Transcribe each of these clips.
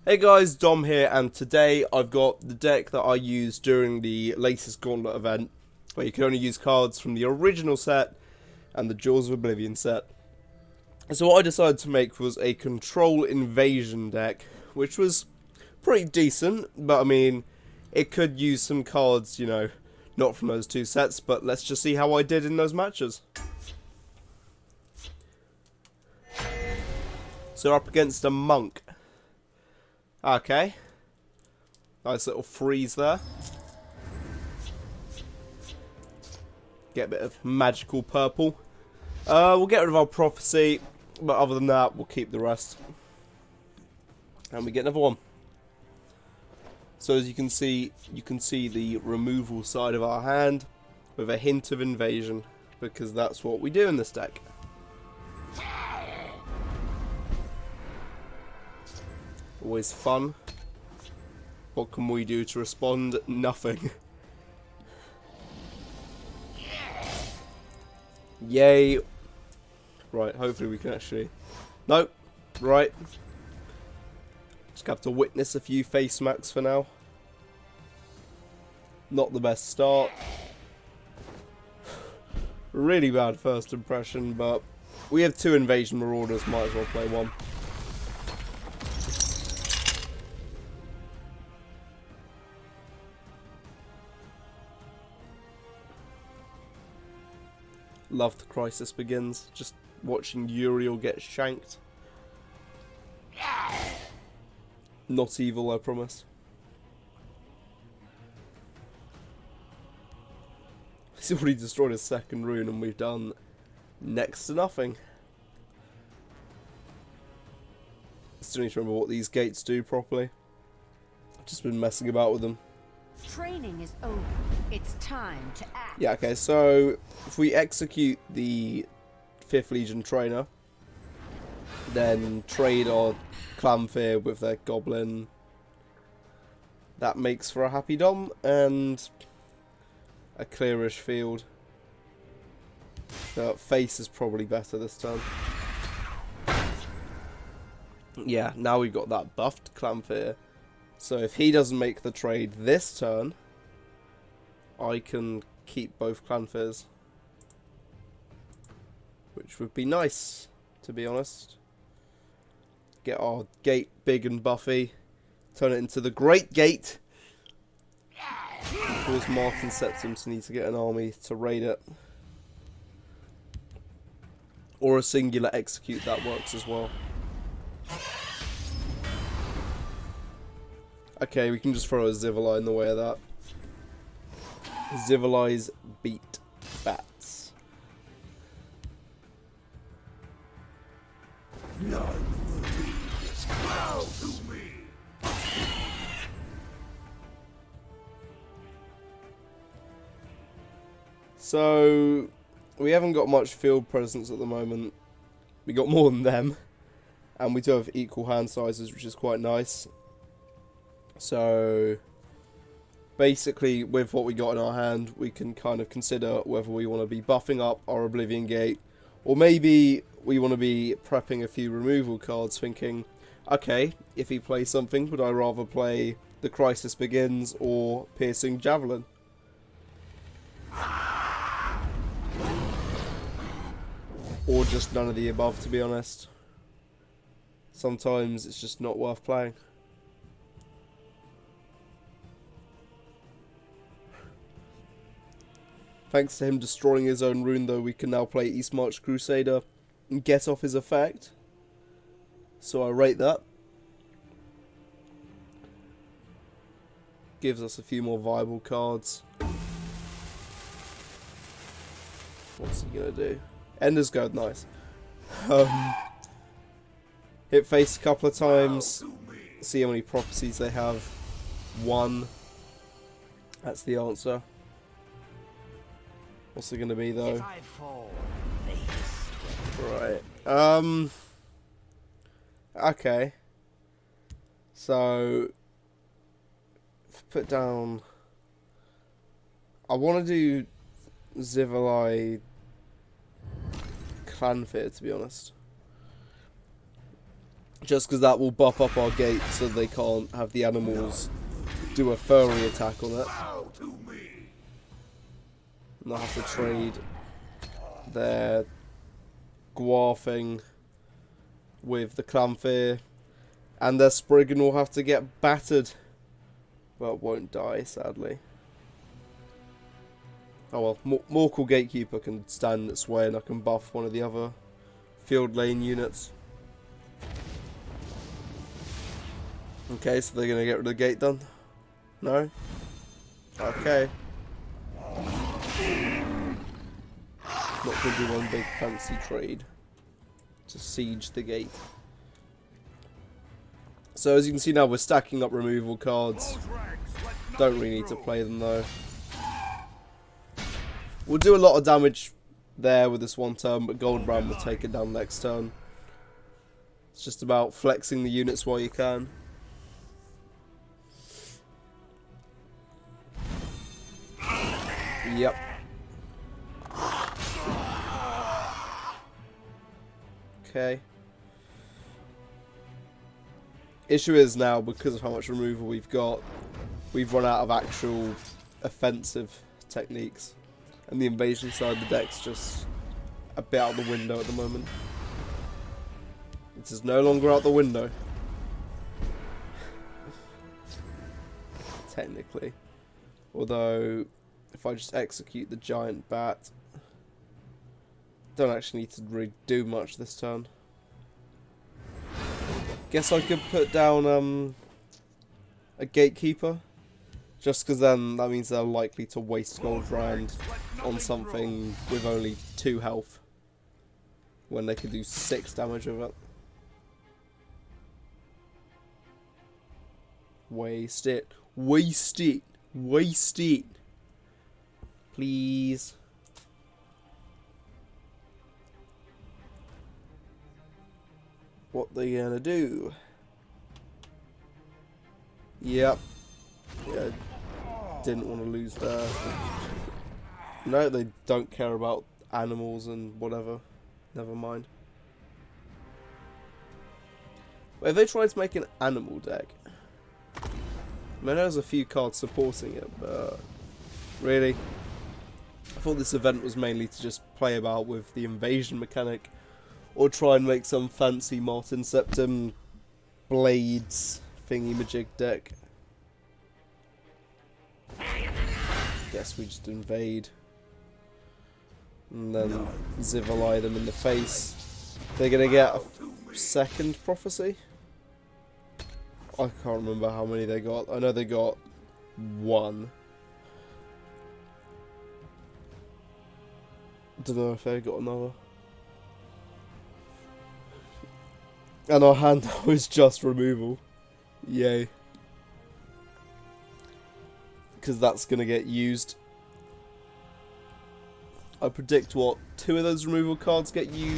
Hey guys, Dom here, and today I've got the deck that I used during the latest Gauntlet event, where you can only use cards from the original set and the Jaws of Oblivion set. So what I decided to make was a Control Invasion deck, which was pretty decent, but I mean, it could use some cards, not from those two sets, but let's just see how I did in those matches. So up against a Monk. Okay. Nice little freeze there. Get a bit of magical purple. We'll get rid of our prophecy, but other than that, we'll keep the rest. And we get another one. So as you can see the removal side of our hand with a hint of invasion, because that's what we do in this deck. Always fun. What can we do to respond? Nothing. Yay. Right, hopefully we can actually... Nope. Right. Just have to witness a few face smacks for now. Not the best start. Really bad first impression, but we have two Invasion Marauders, might as well play one. Love the Crisis Begins. Just watching Uriel get shanked. Not evil, I promise. He's already destroyed his second rune and we've done next to nothing. Still need to remember what these gates do properly. I've just been messing about with them. Training is over. It's time to act. Yeah, okay, so if we execute the 5th Legion trainer, then trade our Clanfear with their Goblin, that makes for a happy Dom and a clearish field. But face is probably better this time. Yeah, now we've got that buffed Clanfear. So if he doesn't make the trade this turn, I can keep both Clanfears. Which would be nice, to be honest. Get our gate big and buffy. Turn it into the Great Gate. Cause Martin Septimus to need to get an army to raid it. Or a singular execute, that works as well. Okay, we can just throw a Zivali in the way of that. Zivali's beat bats. None will leave this cloud to me. So, we haven't got much field presence at the moment. We got more than them. And we do have equal hand sizes, which is quite nice. So, basically, with what we got in our hand, we can kind of consider whether we want to be buffing up our Oblivion Gate, or maybe we want to be prepping a few removal cards, thinking, okay, if he plays something, would I rather play the Crisis Begins or Piercing Javelin? Or just none of the above, to be honest. Sometimes it's just not worth playing. Thanks to him destroying his own rune, though, we can now play Eastmarch Crusader and get off his effect. So I rate that. Gives us a few more viable cards. What's he gonna do? Ender's Goad, nice. Hit face a couple of times. See how many prophecies they have. 1. That's the answer. What's it gonna be though? Right. Okay. So put down. I want to do Zivali Clanfear, to be honest. Just because that will buff up our gate so they can't have the animals do a furry attack on it. Bow to me. And they'll have to trade their Gwarfing with the Clamfear, and their Spriggan will have to get battered, but won't die, sadly. Oh well, Morkel Gatekeeper can stand in its way and I can buff one of the other field lane units. Okay, so they're going to get rid of the gate done? No? Okay. Not going to do one big fancy trade to siege the gate. So as you can see now, we're stacking up removal cards. Don't really need to play them though. We'll do a lot of damage there with this one turn, but Goldbrand will take it down next turn. It's just about flexing the units while you can. Yep. Okay. Issue is now, because of how much removal we've got, we've run out of actual offensive techniques. And the invasion side of the deck's just a bit out the window at the moment. It is no longer out the window. Technically. Although, if I just execute the giant bat, don't actually need to really do much this turn. Guess I could put down a gatekeeper, just because then that means they're likely to waste Goldbrand on something with only 2 health, when they could do 6 damage with it. Waste it. Waste it. Waste it. Please. What they gonna do? Yep. Yeah. Didn't want to lose there. No, they don't care about animals and whatever. Never mind. But if they tried to make an animal deck, I mean, there's a few cards supporting it, but really, I thought this event was mainly to just play about with the invasion mechanic, or try and make some fancy Martin Septim blades thingy-majig deck. Guess we just invade. And then Zivalai them in the face. They're gonna get a second prophecy? I can't remember how many they got. I know they got 1. Don't know if they got another. And our hand now is just removal. Yay. Because that's going to get used. I predict what, 2 of those removal cards get you?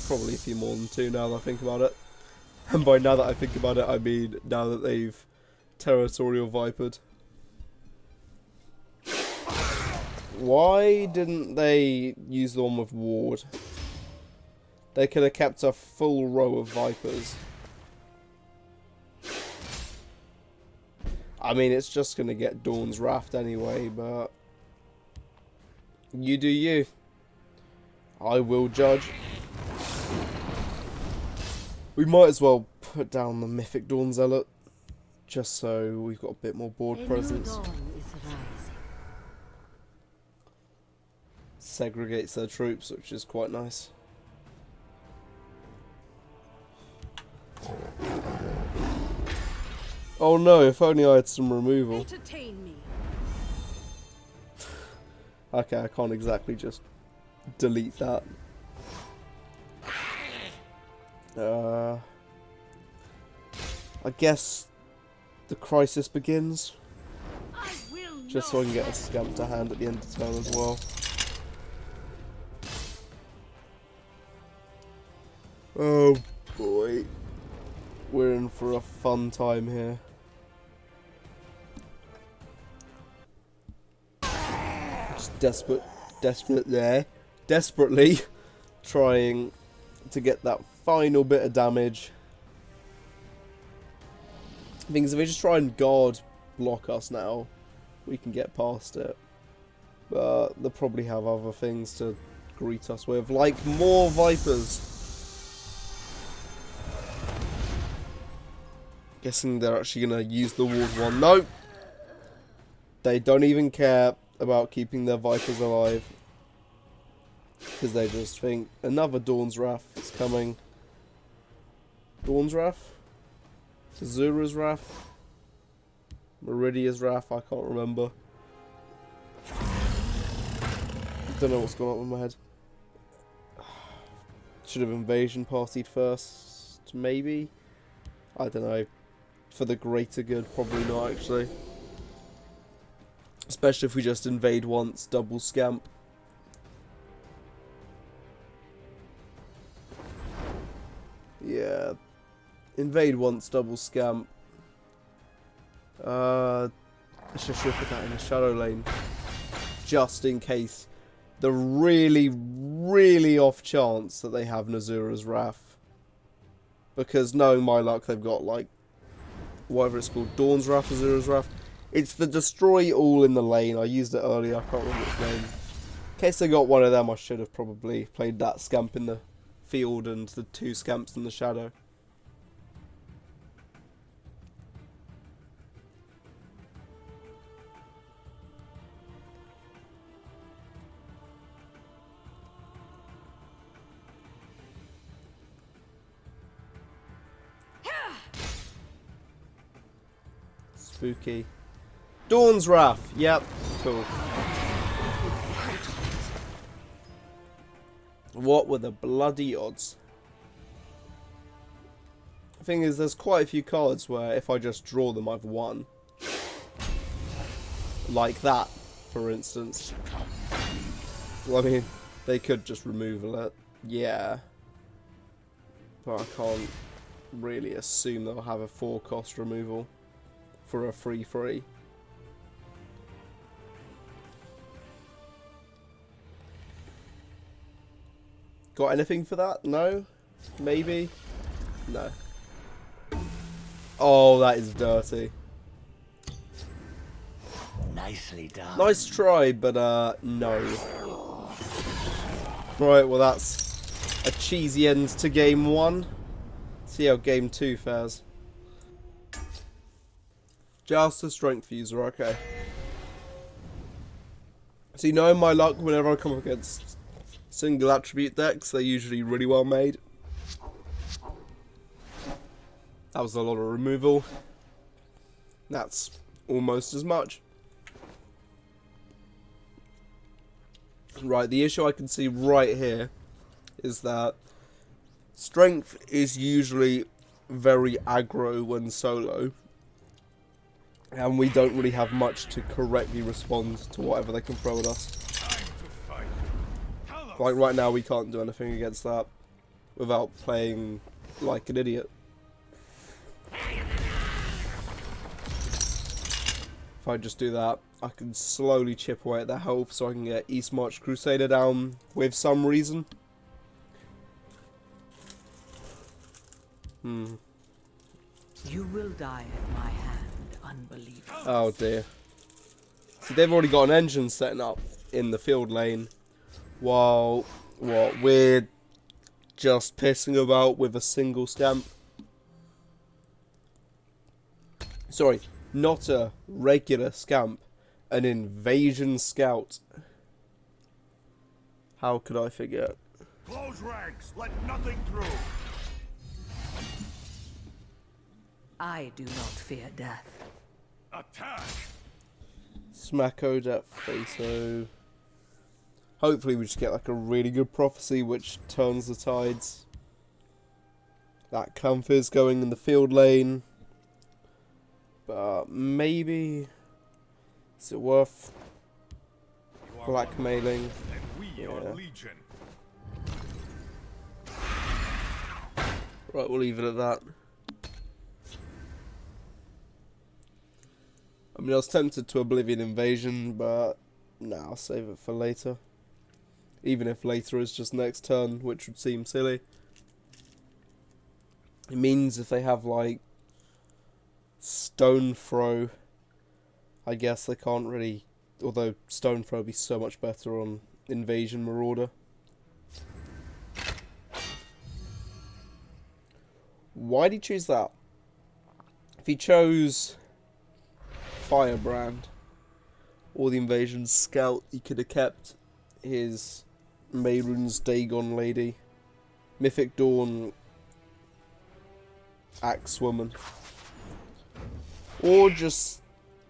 Probably a few more than 2 now that I think about it. And by now that I think about it, I mean now that they've Territorial Vipered. Why didn't they use the one with Ward? They could have kept a full row of Vipers. I mean, it's just going to get Dawn's Wrath anyway, but you do you. I will judge. We might as well put down the Mythic Dawn Zealot, just so we've got a bit more board presence. Segregates their troops, which is quite nice. Oh no, if only I had some removal. Entertain me. Okay, I can't exactly just delete that. I guess the crisis begins. Just so I can get a scamp to hand at the end of the turn as well. Oh boy. We're in for a fun time here. Just desperately trying to get that final bit of damage Things if we just try and guard block us now, we can get past it. But they'll probably have other things to greet us with, like more Vipers. Guessing they're actually going to use the Ward 1. Nope. They don't even care about keeping their Vipers alive. Because they just think another Dawn's Wrath is coming. Dawn's Wrath? Azura's Wrath? Meridia's Wrath? I can't remember. Don't know what's going on with my head. Should have Invasion partied first, maybe? I don't know. For the greater good, probably not actually. Especially if we just invade once, double scamp. Yeah. Invade once, double scamp. I should put that in the shadow lane. Just in case. The really, really off chance that they have Azura's Wrath. Because knowing my luck, they've got like, whatever it's called, Dawn's Wrath, Azura's Wrath. It's the destroy all in the lane. I used it earlier, I can't remember its name. In case they got one of them, I should have probably played that scamp in the field and the 2 scamps in the shadow. Spooky. Dawn's Wrath. Yep. Cool. What were the bloody odds? The thing is, there's quite a few cards where if I just draw them, I've won. Like that, for instance. Well, I mean, they could just remove it. Yeah. But I can't really assume they'll have a 4-cost removal for a 3/3. Got anything for that? No? Maybe? No. Oh, that is dirty. Nicely done. Nice try, but no. Right, well that's a cheesy end to game 1. See how game 2 fares. Just a strength user, okay. So you know my luck whenever I come up against single attribute decks, they're usually really well made. That was a lot of removal. That's almost as much. Right, the issue I can see right here is that strength is usually very aggro when solo. And we don't really have much to correctly respond to whatever they can throw at us. Like right now we can't do anything against that without playing like an idiot. If I just do that, I can slowly chip away at their health so I can get East March Crusader down with some reason. You will die at my hand, unbeliever. Oh dear. See, they've already got an engine setting up in the field lane, while what we're just pissing about with a single scamp. Sorry, not a regular scamp, an invasion scout. How could I forget? Close ranks. Let nothing through. I do not fear death. Attack. Smacko Death Fato. Hopefully we just get like a really good prophecy which turns the tides. That Clanfizz going in the field lane. But maybe... is it worth blackmailing? And we are Legion. Right, we'll leave it at that. I mean, I was tempted to Oblivion Invasion, but nah, I'll save it for later. Even if later is just next turn, which would seem silly. It means if they have like Stone Throw. I guess they can't really... Although Stone Throw would be so much better on Invasion Marauder. Why'd he choose that? If he chose Firebrand or the Invasion Scout, he could have kept his Mehrunes Dagon Lady, Mythic Dawn Axewoman, or just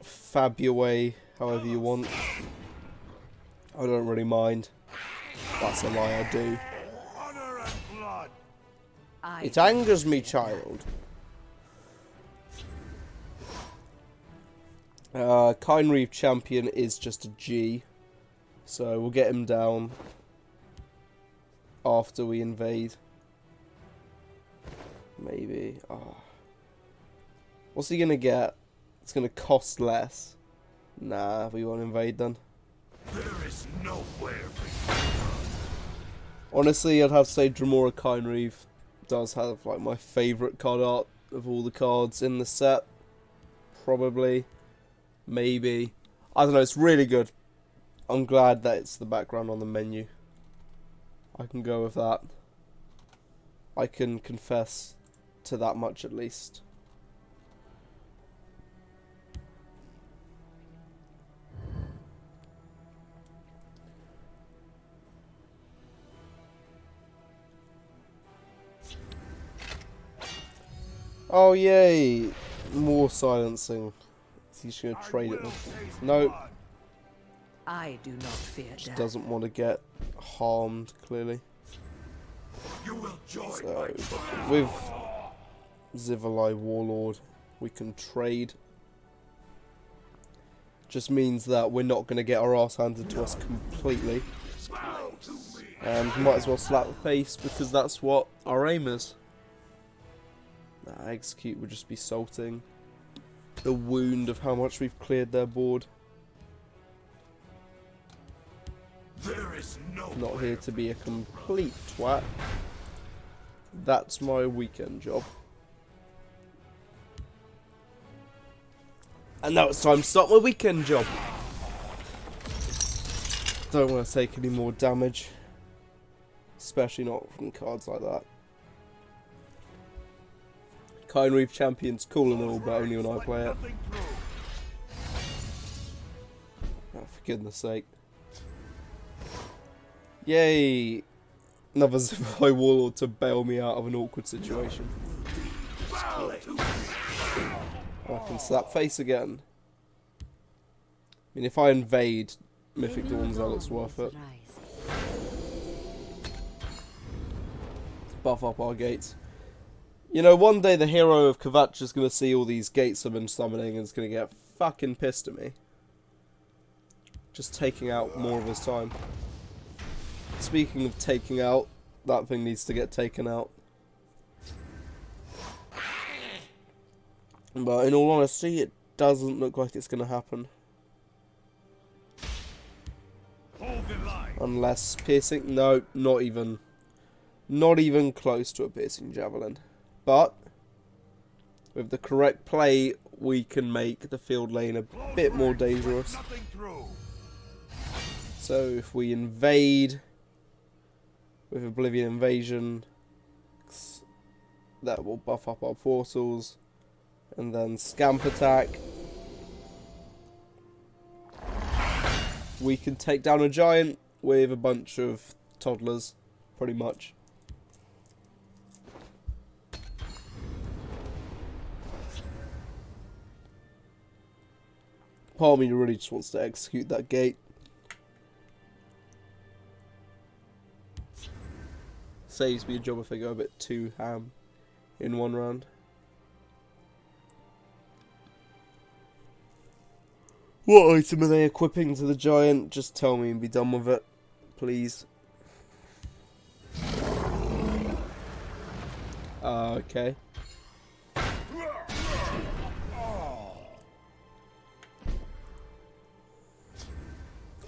fab your way however you want. I don't really mind. That's a lie, I do. Honor and blood. It angers me, child. Kine Reeve Champion is just a G, so we'll get him down after we invade. Maybe. What's he gonna get? It's gonna cost less. Nah, we won't invade then. There is nowhere for you. Honestly, I'd have to say Dremora Kine Reeve does have like my favourite card art of all the cards in the set. Probably. Maybe. I don't know, it's really good. I'm glad that it's the background on the menu. I can go with that. I can confess to that much at least. Oh yay! More silencing. He's just gonna trade it. Nope. I do not fear Just death. doesn't want to get harmed, clearly. You will join So, my with Zivalai Warlord, we can trade. Just means that we're not going to get our ass handed to us completely. bow to me. And might as well slap the face, because that's what our aim is. Execute would just be salting the wound of how much we've cleared their board. There is no Not here to be a complete twat. That's my weekend job. And now it's time to start my weekend job. Don't want to take any more damage. Especially not from cards like that. Kine Reeve Champion's cool and all, but only when I play it. nothing through. Oh, for goodness sake. Yay! Another Zivalai Warlord to bail me out of an awkward situation. Bow to me. I can slap face again. I mean, if I invade Mythic Dawn Zealot's worth it. Buff up our gates. You know, one day the hero of Kvatch is going to see all these gates I've been summoning and is going to get fucking pissed at me. Just taking out more of his time. Speaking of taking out, that thing needs to get taken out. But in all honesty, it doesn't look like it's going to happen. Hold the line. Unless piercing... No, not even. Not even close to a piercing javelin. But with the correct play, we can make the field lane a bit more dangerous. Nothing through. So if we invade with Oblivion Invasion, that will buff up our portals. And then Scamp Attack. We can take down a giant with a bunch of toddlers, pretty much. Part of me really just wants to execute that gate. Saves me a job if I go a bit too ham in one round. What item are they equipping to the giant? Just tell me and be done with it, please. Okay.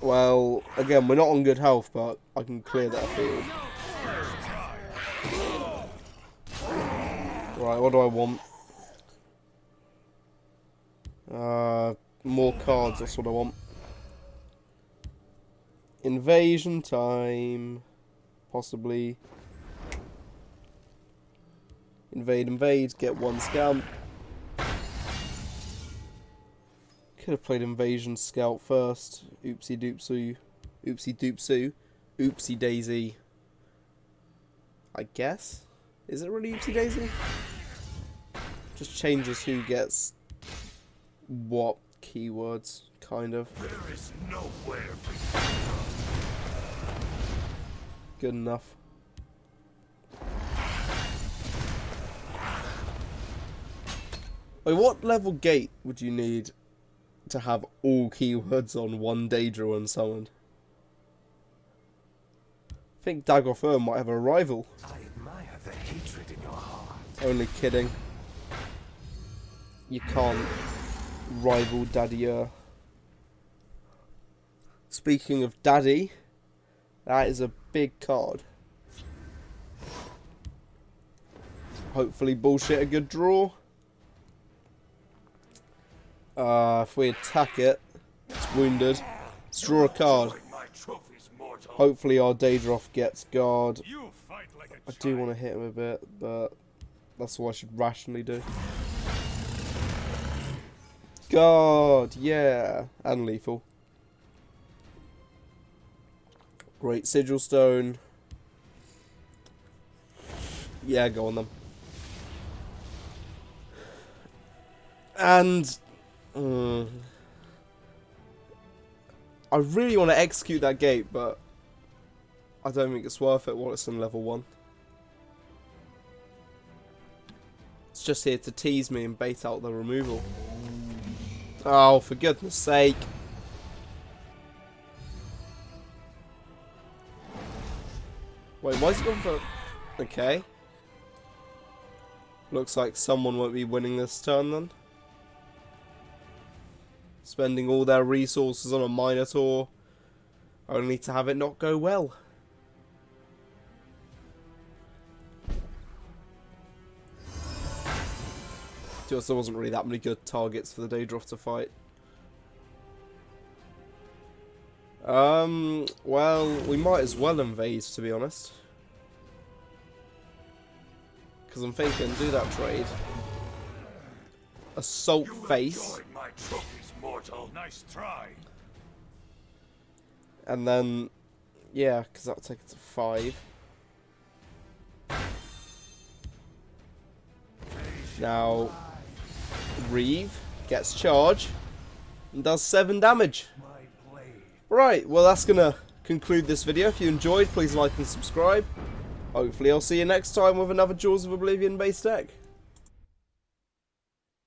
Well, again, we're not on good health, but I can clear that field. Right, what do I want? More cards, that's what I want. Invasion time. Possibly. Invade, get one scamp. Could have played Invasion Scout first. Oopsie doopsie. Oopsie doopsie. Oopsie daisy. I guess? Is it really Oopsie daisy? Just changes who gets what keywords, kind of. There is nowhere for you. Good enough. Wait, what level gate would you need to have all keywords on one Daedra when summoned? I think Dagoth might have a rival. I admire the hatred in your heart. Only kidding. You can't rival Daddy. Speaking of Daddy, that is a big card. Hopefully bullshit a good draw. If we attack it, it's wounded. Let's draw a card. My trophies, mortal. Hopefully our Daedroth gets guard. You fight like a I do want to hit him a bit, but that's what I should rationally do. Guard, yeah, and lethal. Great sigil stone. Yeah, go on them. And I really want to execute that gate, but I don't think it's worth it while it's in level 1. It's just here to tease me and bait out the removal. Oh, for goodness sake. Wait, why is it going for... Okay. Looks like someone won't be winning this turn then. Spending all their resources on a Minotaur, only to have it not go well. Just there wasn't really that many good targets for the Daedroth to fight. Well, we might as well invade, to be honest. Because I'm thinking, do that trade. Assault face. My trophies, mortal. Nice try. And then, yeah, because that'll take it to 5. Now, Reeve gets charge and does 7 damage. Right, well that's going to conclude this video. If you enjoyed, please like and subscribe. Hopefully I'll see you next time with another Jaws of Oblivion based deck.